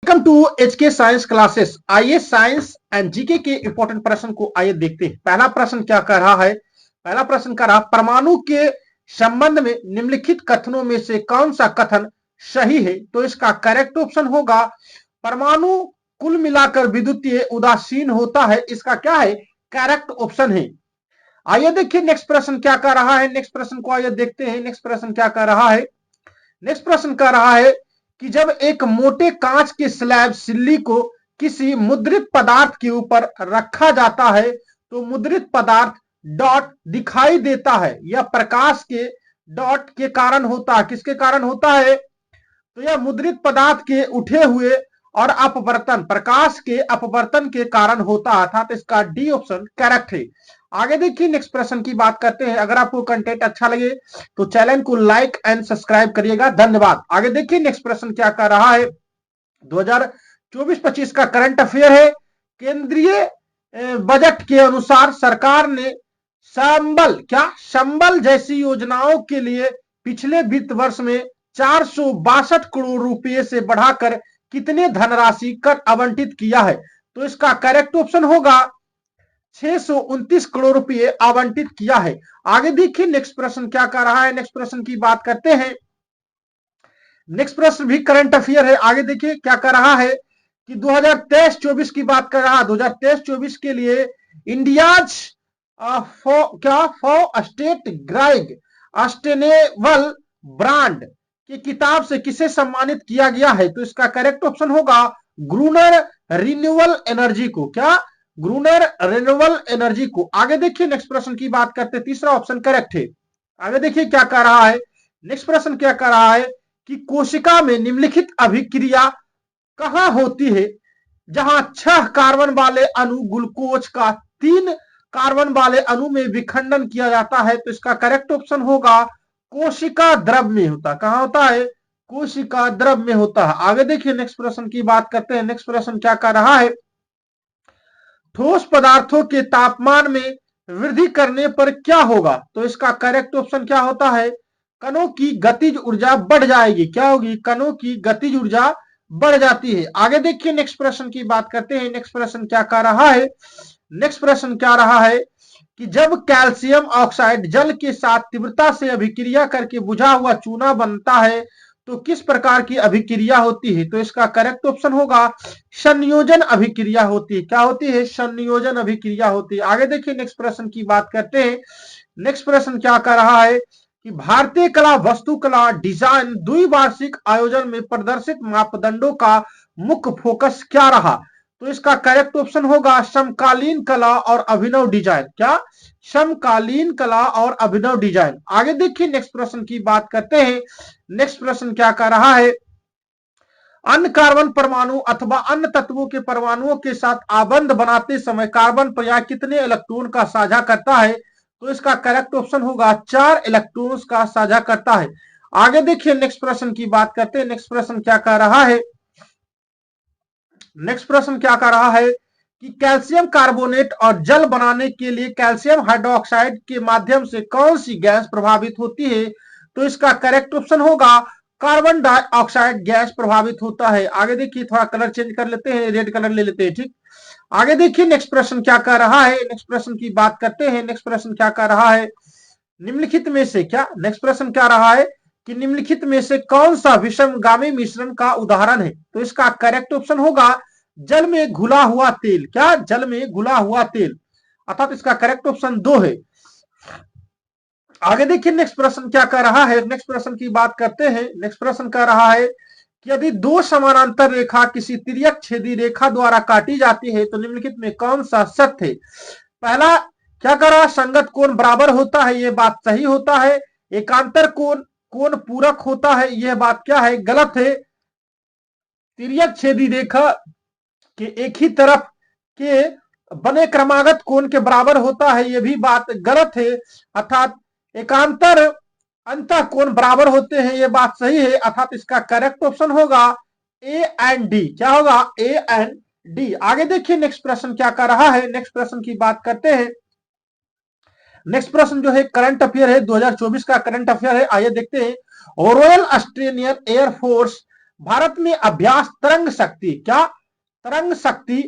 Welcome to HK science classes. आइए science and GK के important प्रश्न को आइए देखते हैं। पहला प्रश्न क्या कर रहा है? पहला प्रश्न कर रहा, परमाणु के संबंध में निम्नलिखित कथनों में से कौन सा कथन सही है? तो इसका करेक्ट ऑप्शन होगा परमाणु कुल मिलाकर विद्युतीय उदासीन होता है। इसका क्या है? करेक्ट ऑप्शन है। आइए देखिए नेक्स्ट प्रश्न क्या कर रहा है। नेक्स्ट प्रश्न को आइए देखते हैं। नेक्स्ट प्रश्न क्या कर रहा है? नेक्स्ट प्रश्न कर रहा है कि जब एक मोटे कांच के स्लैब सिल्ली को किसी मुद्रित पदार्थ के ऊपर रखा जाता है तो मुद्रित पदार्थ डॉट दिखाई देता है। यह प्रकाश के डॉट के कारण होता है। किसके कारण होता है? तो यह मुद्रित पदार्थ के उठे हुए और अपवर्तन, प्रकाश के अपवर्तन के कारण होता है। अर्थात इसका डी ऑप्शन करेक्ट है। आगे देखिए नेक्स्ट प्रश्न की बात करते हैं। अगर आपको कंटेंट अच्छा लगे तो चैनल को लाइक एंड सब्सक्राइब करिएगा। धन्यवाद। आगे देखिए नेक्स्ट प्रश्न क्या कर रहा है? 2024-25 का करंट अफेयर है। केंद्रीय बजट के अनुसार सरकार ने संबल जैसी योजनाओं के लिए पिछले वित्त वर्ष में 462 करोड़ रुपए से बढ़ाकर कितने धनराशि कर आवंटित किया है? तो इसका करेक्ट ऑप्शन होगा 629 करोड़ रुपए आवंटित किया है। आगे देखिए नेक्स्ट प्रश्न क्या कर रहा है। नेक्स्ट प्रश्न की बात करते हैं। नेक्स्ट प्रश्न भी करंट अफेयर है। आगे देखिए क्या कर रहा है कि 2023-24 की बात कर रहा है। 2023-24 के लिए इंडियाज फॉर स्टेट ग्राइग सस्टेनेबल ब्रांड की किताब से किसे सम्मानित किया गया है? तो इसका करेक्ट ऑप्शन होगा ग्रूनर रिन्यूएबल एनर्जी को। क्या? ग्रूनर रिन्यूएबल एनर्जी को। आगे देखिए नेक्स्ट प्रश्न की बात करते हैं। तीसरा ऑप्शन करेक्ट है। आगे देखिए क्या कर रहा है। नेक्स्ट प्रश्न क्या कर रहा है कि कोशिका में निम्नलिखित अभिक्रिया कहां होती है जहां 6 कार्बन वाले अणु ग्लूकोज का 3 कार्बन वाले अणु में विखंडन किया जाता है? तो इसका करेक्ट ऑप्शन होगा कोशिका द्रव में होता है। कहां होता है? कोशिका द्रव में होता है। आगे देखिए नेक्स्ट प्रश्न की बात करते हैं। नेक्स्ट प्रश्न क्या कर रहा है? ठोस पदार्थों के तापमान में वृद्धि करने पर क्या होगा? तो इसका करेक्ट ऑप्शन क्या होता है? कणों की गतिज ऊर्जा बढ़ जाएगी। क्या होगी? कणों की गतिज ऊर्जा बढ़ जाती है। आगे देखिए नेक्स्ट प्रश्न की बात करते हैं। नेक्स्ट प्रश्न क्या कर रहा है? नेक्स्ट प्रश्न क्या रहा है कि जब कैल्शियम ऑक्साइड जल के साथ तीव्रता से अभिक्रिया करके बुझा हुआ चूना बनता है तो किस प्रकार की अभिक्रिया होती है? तो इसका करेक्ट ऑप्शन होगा संयोजन अभिक्रिया होती है। क्या होती है? संयोजन अभिक्रिया होती है। आगे देखिए नेक्स्ट प्रश्न की बात करते हैं। नेक्स्ट प्रश्न क्या कर रहा है कि भारतीय कला वस्तुकला डिजाइन द्विवार्षिक आयोजन में प्रदर्शित मापदंडों का मुख्य फोकस क्या रहा? तो इसका करेक्ट ऑप्शन होगा समकालीन कला और अभिनव डिजाइन। क्या? समकालीन कला और अभिनव डिजाइन। आगे देखिए नेक्स्ट प्रश्न की बात करते हैं। नेक्स्ट प्रश्न क्या कर रहा है? अन्य कार्बन परमाणु अथवा अन्य तत्वों के परमाणुओं के साथ आबंध बनाते समय कार्बन पर्याय कितने इलेक्ट्रॉन का साझा करता है? तो इसका करेक्ट ऑप्शन होगा 4 इलेक्ट्रॉन्स का साझा करता है। आगे देखिए नेक्स्ट प्रश्न की बात करते हैं। नेक्स्ट प्रश्न क्या कर रहा है? नेक्स्ट प्रश्न क्या कर रहा है कि कैल्शियम कार्बोनेट और जल बनाने के लिए कैल्शियम हाइड्रोक्साइड के माध्यम से कौन सी गैस प्रभावित होती है? तो इसका करेक्ट ऑप्शन होगा कार्बन डाइऑक्साइड गैस प्रभावित होता है। आगे देखिए थोड़ा कलर चेंज कर लेते हैं, रेड कलर ले लेते हैं। ठीक, आगे देखिए नेक्स्ट प्रश्न क्या कर रहा है। नेक्स्ट प्रश्न की बात करते हैं। नेक्स्ट प्रश्न क्या कर रहा है? निम्नलिखित में से क्या? नेक्स्ट प्रश्न क्या रहा है कि निम्नलिखित में से कौन सा विषमगामी मिश्रण का उदाहरण है? तो इसका करेक्ट ऑप्शन होगा जल में घुला हुआ तेल। क्या? जल में घुला हुआ तेल। अर्थात इसका करेक्ट ऑप्शन 2 है। आगे देखिए नेक्स्ट प्रश्न क्या कर रहा है। नेक्स्ट प्रश्न की बात करते हैं। नेक्स्ट प्रश्न कर रहा है कि यदि दो समानांतर रेखा किसी तिर्यक छेदी रेखा द्वारा काटी जाती है तो निम्नलिखित में कौन सा सत्य है? पहला क्या कर रहा है? संगत कोण बराबर होता है, यह बात सही होता है। एकांतर कोण कोण पूरक होता है, यह बात क्या है? गलत है। तिर्यक छेदी रेखा के एक ही तरफ के बने क्रमागत कोण के बराबर होता है, यह भी बात गलत है। अर्थात एकांतर अंतः कोण बराबर होते हैं, यह बात सही है। अर्थात इसका करेक्ट ऑप्शन होगा ए एंड डी। क्या होगा? A and D. आगे देखिए नेक्स्ट प्रश्न क्या कर रहा है। नेक्स्ट प्रश्न की बात करते हैं। नेक्स्ट प्रश्न जो है करंट अफेयर है, 2024 का करंट अफेयर है। आइए देखते हैं। रॉयल ऑस्ट्रेलियन एयरफोर्स भारत में अभ्यास तरंग शक्ति, क्या तरंग शक्ति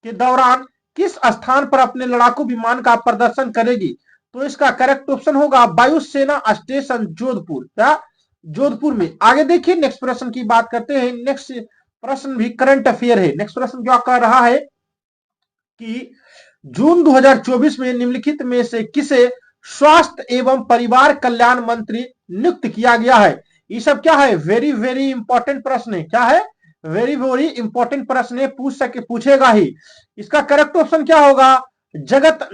के दौरान किस स्थान पर अपने लड़ाकू विमान का प्रदर्शन करेगी? तो इसका करेक्ट ऑप्शन होगा वायुसेना स्टेशन जोधपुर, क्या जोधपुर में। आगे देखिए नेक्स्ट प्रश्न की बात करते हैं। नेक्स्ट प्रश्न भी करंट अफेयर है। नेक्स्ट प्रश्न क्या कह रहा है कि जून 2024 में निम्नलिखित में से किसे स्वास्थ्य एवं परिवार कल्याण मंत्री नियुक्त किया गया है? ये सब क्या है, वेरी वेरी इंपॉर्टेंट प्रश्न है। क्या है, वेरी वेरी इंपॉर्टेंट प्रश्न है, पूछेगा ही। इसका करेक्ट ऑप्शन क्या होगा? जगत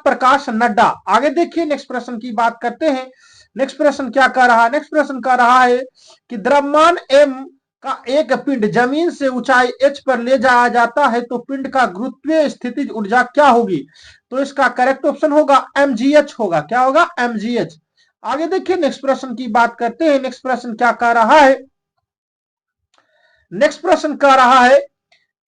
प्रकाश नड्डा। आगे देखिए नेक्स्ट प्रश्न की बात करते हैं। नेक्स्ट प्रश्न क्या कह रहा है? नेक्स्ट प्रश्न कह रहा है कि द्रव्यमान एम का एक पिंड जमीन से ऊंचाई h पर ले जाया जाता है तो पिंड का गुरुत्वीय स्थितिज ऊर्जा क्या होगी? तो इसका करेक्ट ऑप्शन होगा mgh होगा। क्या होगा? mgh। आगे देखिए नेक्स्ट प्रश्न की बात करते हैं। नेक्स्ट प्रश्न क्या कह रहा है? नेक्स्ट प्रश्न कह रहा है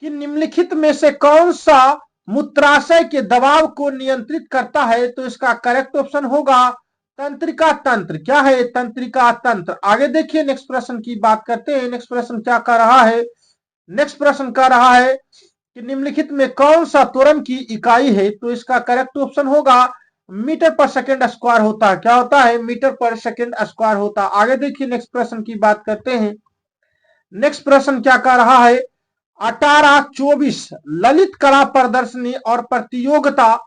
कि निम्नलिखित में से कौन सा मूत्राशय के दबाव को नियंत्रित करता है? तो इसका करेक्ट ऑप्शन होगा तंत्रिका तंत्र। क्या है? तंत्रिका तंत्र। आगे देखिए नेक्स्ट प्रश्न की बात करते हैं। नेक्स्ट प्रश्न क्या कर रहा है? नेक्स्ट प्रश्न कह रहा है कि निम्नलिखित में कौन सा त्वरण की इकाई है? तो इसका करेक्ट ऑप्शन होगा मीटर पर सेकेंड स्क्वायर होता है। क्या होता है? मीटर पर सेकेंड स्क्वायर होता है। आगे देखिए नेक्स्ट प्रश्न की बात करते हैं। नेक्स्ट प्रश्न क्या कह रहा है? 1824 ललित कला प्रदर्शनी और प्रतियोगिता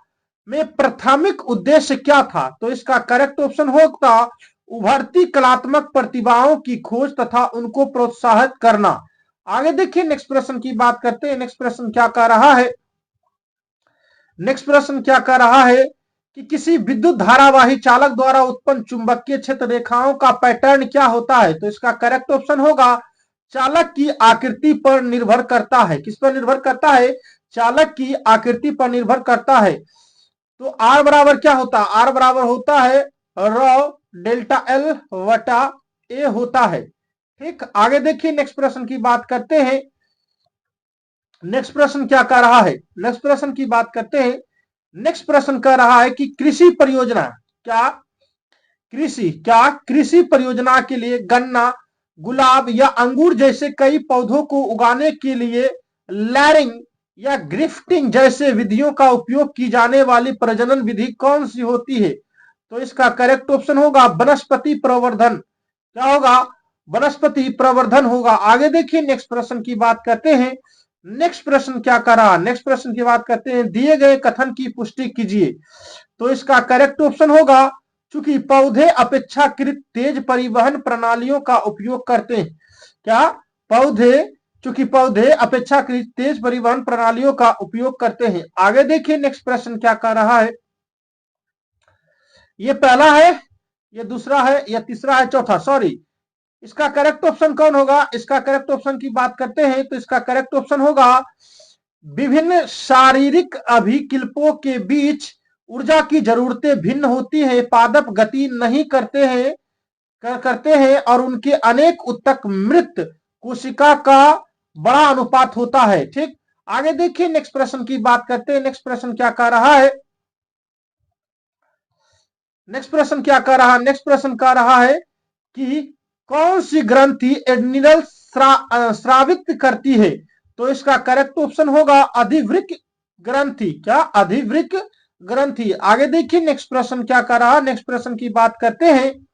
में प्राथमिक उद्देश्य क्या था? तो इसका करेक्ट ऑप्शन होगा उभरती कलात्मक प्रतिभाओं की खोज तथा उनको प्रोत्साहित करना। आगे देखिए नेक्स्ट प्रश्न की बात करते हैं। नेक्स्ट प्रश्न क्या कह रहा है? नेक्स्ट प्रश्न क्या कह रहा है कि किसी विद्युत धारावाही चालक द्वारा उत्पन्न चुंबकीय क्षेत्र रेखाओं का पैटर्न क्या होता है? तो इसका करेक्ट ऑप्शन होगा चालक की आकृति पर निर्भर करता है। किस पर निर्भर करता है? चालक की आकृति पर निर्भर करता है। तो आर बराबर क्या होता है? आर बराबर होता है रॉ डेल्टा एल वटा ए होता है। ठीक, आगे देखिए नेक्स्ट प्रश्न की बात करते हैं। नेक्स्ट प्रश्न क्या कह रहा है? नेक्स्ट प्रश्न की बात करते हैं। नेक्स्ट प्रश्न कह रहा है कि कृषि परियोजना कृषि परियोजना के लिए गन्ना, गुलाब या अंगूर जैसे कई पौधों को उगाने के लिए लैरिंग या ग्रिफ्टिंग जैसे विधियों का उपयोग की जाने वाली प्रजनन विधि कौन सी होती है? तो इसका करेक्ट ऑप्शन होगा वनस्पति प्रवर्धन। क्या होगा? वनस्पति प्रवर्धन होगा। आगे देखिए नेक्स्ट प्रश्न की बात करते हैं। नेक्स्ट प्रश्न क्या कर रहा? नेक्स्ट प्रश्न की बात करते हैं। दिए गए कथन की पुष्टि कीजिए। तो इसका करेक्ट ऑप्शन होगा चूंकि पौधे अपेक्षाकृत तेज परिवहन प्रणालियों का उपयोग करते हैं। क्या? चूंकि पौधे अपेक्षाकृत तेज परिवहन प्रणालियों का उपयोग करते हैं। आगे देखिए नेक्स्ट प्रश्न क्या कर रहा है? ये पहला है, ये दूसरा है, या तीसरा है, चौथा, सॉरी। इसका करेक्ट ऑप्शन कौन होगा? इसका करेक्ट ऑप्शन की बात करते हैं तो इसका करेक्ट ऑप्शन होगा विभिन्न शारीरिक अभिकल्पों के बीच ऊर्जा की जरूरतें भिन्न होती है, पादप गति नहीं करते हैं और उनके अनेक उत्तक मृत कोशिका का बड़ा अनुपात होता है। ठीक, आगे देखिए नेक्स्ट प्रश्न की बात करते हैं। नेक्स्ट प्रश्न क्या कह रहा है? नेक्स्ट प्रश्न क्या कह रहा है? नेक्स्ट प्रश्न कह रहा है कि कौन सी ग्रंथि एड्रिनल स्रावित करती है? तो इसका करेक्ट ऑप्शन होगा अधिवृक्क ग्रंथि। क्या? अधिवृक्क ग्रंथि। आगे देखिए नेक्स्ट प्रश्न क्या कर रहा है? नेक्स्ट प्रश्न की बात करते हैं।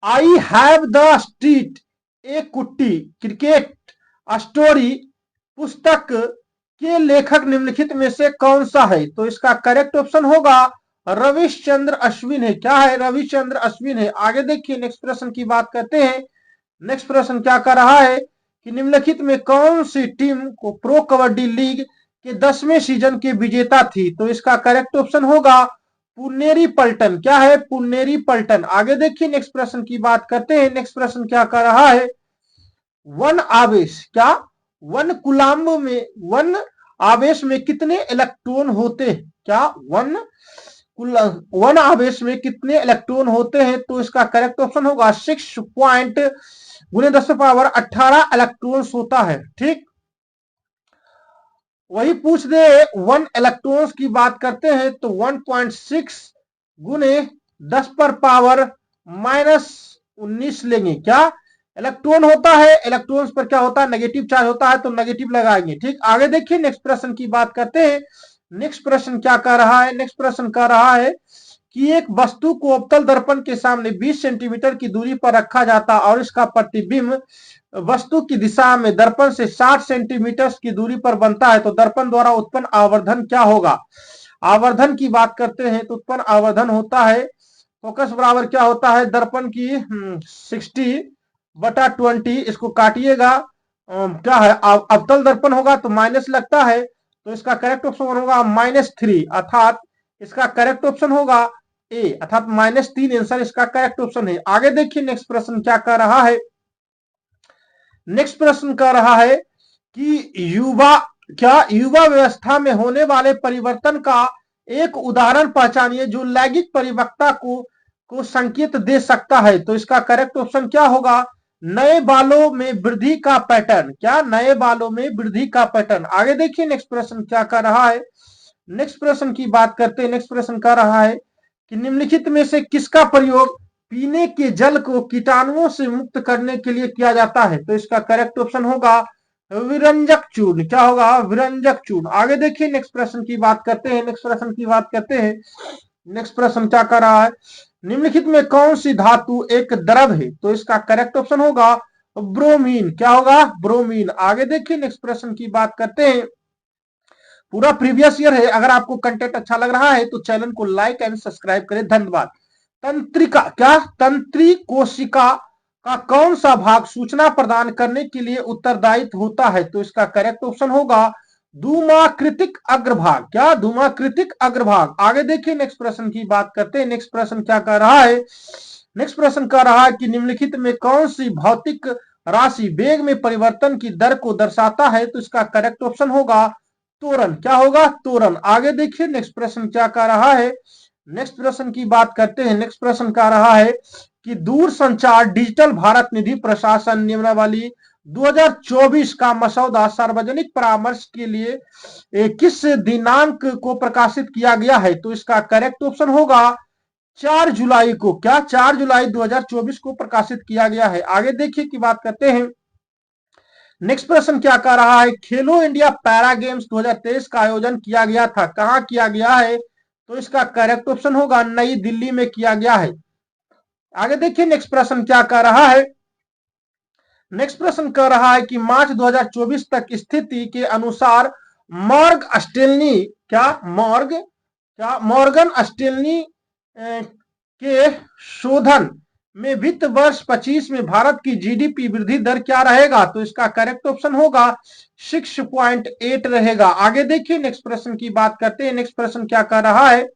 आई हैव द स्ट्रीट ए कुट्टी क्रिकेट स्टोरी पुस्तक के लेखक निम्नलिखित में से कौन सा है? तो इसका करेक्ट ऑप्शन होगा रविश्चंद्र अश्विन है। क्या है? रविचंद्र अश्विन है। आगे देखिए नेक्स्ट प्रश्न की बात करते हैं। नेक्स्ट प्रश्न क्या कर रहा है कि निम्नलिखित में कौन सी टीम को प्रो कबड्डी लीग के 10वें सीजन के विजेता थी? तो इसका करेक्ट ऑप्शन होगा पुनेरी पल्टन। क्या है? पुनेरी पल्टन। आगे देखिए नेक्स्ट प्रश्न की बात करते हैं। नेक्स्ट प्रश्न क्या कर रहा है? वन आवेश, क्या वन आवेश में कितने इलेक्ट्रॉन होते हैं? क्या वन आवेश में कितने इलेक्ट्रॉन होते हैं? तो इसका करेक्ट ऑप्शन होगा 6 पॉइंट गुने 10⁻18 इलेक्ट्रॉन्स होता है। ठीक, वही पूछ दे 1 इलेक्ट्रॉन्स की बात करते हैं तो 1.6 गुने 10⁻⁻⁻⁻⁻⁻⁻⁻⁻⁻⁻⁻⁻⁻⁻⁻⁻⁻⁻⁻⁻⁻⁻⁻⁻⁻⁻⁻⁻⁻⁻⁻⁻⁻ 19 लेंगे। क्या इलेक्ट्रॉन होता है, इलेक्ट्रॉन्स पर क्या होता है, नेगेटिव चार्ज होता है, तो नेगेटिव लगाएंगे। ठीक, आगे देखिए नेक्स्ट प्रश्न की बात करते हैं। नेक्स्ट प्रश्न क्या कर रहा है, नेक्स्ट प्रश्न कर रहा है कि एक वस्तु को अवतल दर्पण के सामने 20 सेंटीमीटर की दूरी पर रखा जाता और इसका प्रतिबिंब वस्तु की दिशा में दर्पण से 60 सेंटीमीटर की दूरी पर बनता है, तो दर्पण द्वारा उत्पन्न आवर्धन क्या होगा। आवर्धन की बात करते हैं तो उत्पन्न आवर्धन होता है फोकस बराबर क्या होता है, दर्पण की 60/20, इसको काटिएगा क्या है, अवतल दर्पण होगा तो माइनस लगता है, तो इसका करेक्ट ऑप्शन होगा -3, अर्थात इसका करेक्ट ऑप्शन होगा ए, अर्थात -3 आंसर इसका करेक्ट ऑप्शन है। आगे देखिए नेक्स्ट प्रश्न क्या कर रहा है, नेक्स्ट प्रश्न कर रहा है कि युवा व्यवस्था में होने वाले परिवर्तन का एक उदाहरण पहचानिए जो लैंगिक परिपक्वता को संकेत दे सकता है, तो इसका करेक्ट ऑप्शन क्या होगा, नए बालों में वृद्धि का पैटर्न। क्या, नए बालों में वृद्धि का पैटर्न। आगे देखिए नेक्स्ट प्रश्न क्या कर रहा है, नेक्स्ट प्रश्न की बात करते हैं। नेक्स्ट प्रश्न कर रहा है कि निम्नलिखित में से किसका प्रयोग पीने के जल को कीटाणुओं से मुक्त करने के लिए किया जाता है, तो इसका करेक्ट ऑप्शन होगा विरंजक चूर्ण। क्या होगा, विरंजक चूर्ण। आगे देखिए नेक्स्ट प्रश्न की बात करते हैं, नेक्स्ट प्रश्न की बात करते हैं। नेक्स्ट प्रश्न क्या कर रहा है, निम्नलिखित में कौन सी धातु एक द्रव है, तो इसका करेक्ट ऑप्शन होगा ब्रोमीन। क्या होगा, ब्रोमीन। आगे देखिए नेक्स्ट प्रश्न की बात करते हैं। पूरा प्रीवियस ईयर है, अगर आपको कंटेंट अच्छा लग रहा है तो चैनल को लाइक एंड सब्सक्राइब करें, धन्यवाद। तंत्रिका, क्या तंत्री कोशिका का कौन सा भाग सूचना प्रदान करने के लिए उत्तरदायित्व होता है, तो इसका करेक्ट ऑप्शन होगा धूमाकृतिक अग्रभाग। क्या, धूमाकृतिक अग्रभाग। आगे देखिए नेक्स्ट प्रश्न की बात करते हैं। नेक्स्ट प्रश्न क्या कर रहा है, नेक्स्ट प्रश्न कर रहा है कि निम्नलिखित में कौन सी भौतिक राशि वेग में परिवर्तन की दर को दर्शाता है, तो इसका करेक्ट ऑप्शन होगा त्वरण। क्या होगा, त्वरण। आगे देखिए नेक्स्ट प्रश्न क्या कर रहा है, नेक्स्ट प्रश्न की बात करते हैं। नेक्स्ट प्रश्न कर रहा है कि दूरसंचार डिजिटल भारत निधि प्रशासन नियमावली 2024 का मसौदा सार्वजनिक परामर्श के लिए किस दिनांक को प्रकाशित किया गया है, तो इसका करेक्ट ऑप्शन होगा 4 जुलाई को। क्या, 4 जुलाई 2024 को प्रकाशित किया गया है। आगे देखिए की बात करते हैं। नेक्स्ट प्रश्न क्या कर रहा है, खेलो इंडिया पैरा गेम्स 2023 का आयोजन किया गया था, कहां किया गया है, तो इसका करेक्ट ऑप्शन होगा नई दिल्ली में किया गया है। आगे देखिए नेक्स्ट प्रश्न क्या कर रहा है, नेक्स्ट प्रश्न कर रहा है कि मार्च 2024 तक स्थिति के अनुसार मॉर्गन स्टेनली के शोधन में वित्त वर्ष 25 में भारत की जीडीपी वृद्धि दर क्या रहेगा, तो इसका करेक्ट ऑप्शन होगा 6.8 रहेगा। आगे देखिए नेक्स्ट प्रश्न की बात करते हैं। नेक्स्ट प्रश्न क्या कर रहा है,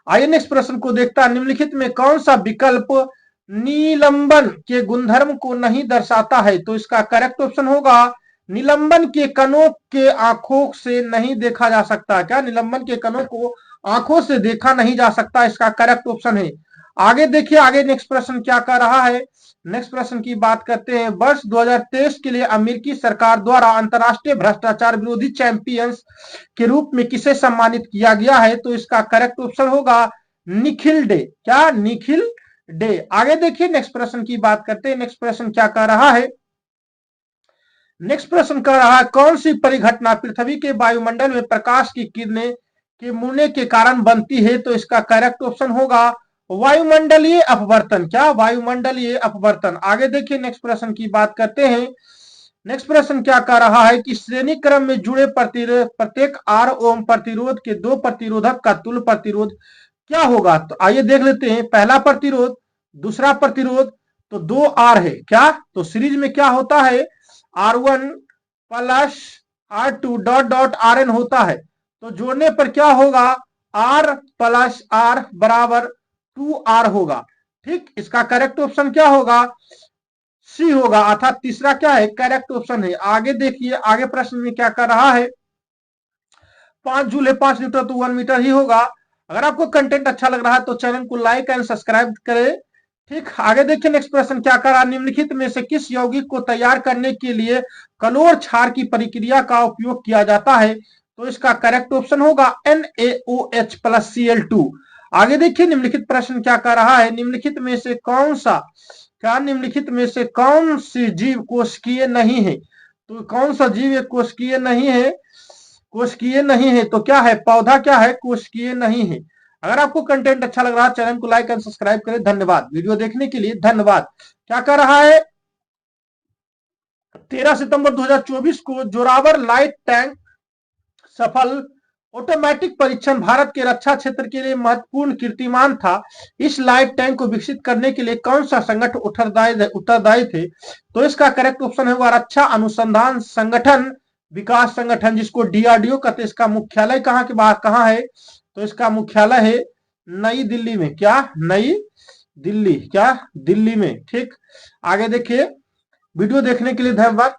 आइए नेक्स्ट प्रश्न को देखता है। निम्नलिखित में कौन सा विकल्प निलंबन के गुणधर्म को नहीं दर्शाता है, तो इसका करेक्ट ऑप्शन होगा निलंबन के कणों के आंखों से नहीं देखा जा सकता। क्या, निलंबन के कणों को आंखों से देखा नहीं जा सकता, इसका करेक्ट ऑप्शन है। आगे देखिए, आगे नेक्स्ट प्रश्न क्या कर रहा है, नेक्स्ट प्रश्न की बात करते हैं। वर्ष 2023 के लिए अमेरिकी सरकार द्वारा अंतरराष्ट्रीय भ्रष्टाचार विरोधी चैंपियंस के रूप में किसे सम्मानित किया गया है, तो इसका करेक्ट ऑप्शन होगा निखिल डे। क्या, निखिल डे। आगे देखिए नेक्स्ट प्रश्न की बात करते हैं। नेक्स्ट प्रश्न क्या कर रहा है, नेक्स्ट प्रश्न कर रहा है कौन सी परिघटना पृथ्वी के वायुमंडल में प्रकाश की किरणें के मुड़ने के कारण बनती है, तो इसका करेक्ट ऑप्शन होगा वायुमंडलीय अपवर्तन। क्या, वायुमंडलीय अपवर्तन। आगे देखिए नेक्स्ट प्रश्न की बात करते हैं। नेक्स्ट प्रश्न क्या कर रहा है कि श्रेणी क्रम में जुड़े प्रत्येक R ओम प्रतिरोध के दो प्रतिरोधक का तुल्य प्रतिरोध क्या होगा, तो आइए देख लेते हैं। पहला प्रतिरोध, दूसरा प्रतिरोध, तो 2R है। क्या, तो सीरीज में क्या होता है, R1 plus R2 dot dot Rn होता है, तो जोड़ने पर क्या होगा, R प्लस R बराबर 2R होगा। ठीक, इसका करेक्ट ऑप्शन क्या होगा, सी होगा, अर्थात तीसरा क्या है, करेक्ट ऑप्शन है। आगे देखिए, आगे प्रश्न में क्या कर रहा है, 5 जूल है, 5 लीटर तो 1 मीटर ही होगा। अगर आपको कंटेंट अच्छा लग रहा है तो चैनल को लाइक एंड सब्सक्राइब करें। ठीक, आगे देखिए नेक्स्ट प्रश्न क्या कर रहा है, निम्नलिखित में से किस यौगिक को तैयार करने के लिए कलोर क्षार की प्रक्रिया का उपयोग किया जाता है, तो इसका करेक्ट ऑप्शन होगा NaOH प्लस Cl2। आगे देखिए निम्नलिखित प्रश्न क्या कह रहा है, निम्नलिखित में से कौन सा, क्या निम्नलिखित में से कौन सी जीव कोशिकीय नहीं है, तो कौन सा जीव एक कोशिकीय नहीं है, कोशिकीय नहीं है तो क्या है, पौधा क्या है, कोशिकीय नहीं है। अगर आपको कंटेंट अच्छा लग रहा है चैनल को लाइक एंड सब्सक्राइब करें। धन्यवाद, वीडियो देखने के लिए धन्यवाद। क्या कर रहा है, 13 सितंबर 2024 को जोरावर लाइट टैंक सफल ऑटोमेटिक परीक्षण भारत के रक्षा क्षेत्र के लिए महत्वपूर्ण कीर्तिमान था। इस लाइट टैंक को विकसित करने के लिए कौन सा संगठन उत्तरदायी थे, तो इसका करेक्ट ऑप्शन होगा रक्षा अनुसंधान संगठन विकास संगठन, जिसको डीआरडीओ कहते हैं। इसका मुख्यालय कहाँ के बाहर कहाँ है, तो इसका मुख्यालय है नई दिल्ली में। क्या, नई दिल्ली, क्या, दिल्ली में। ठीक, आगे देखिए, वीडियो देखने के लिए धन्यवाद।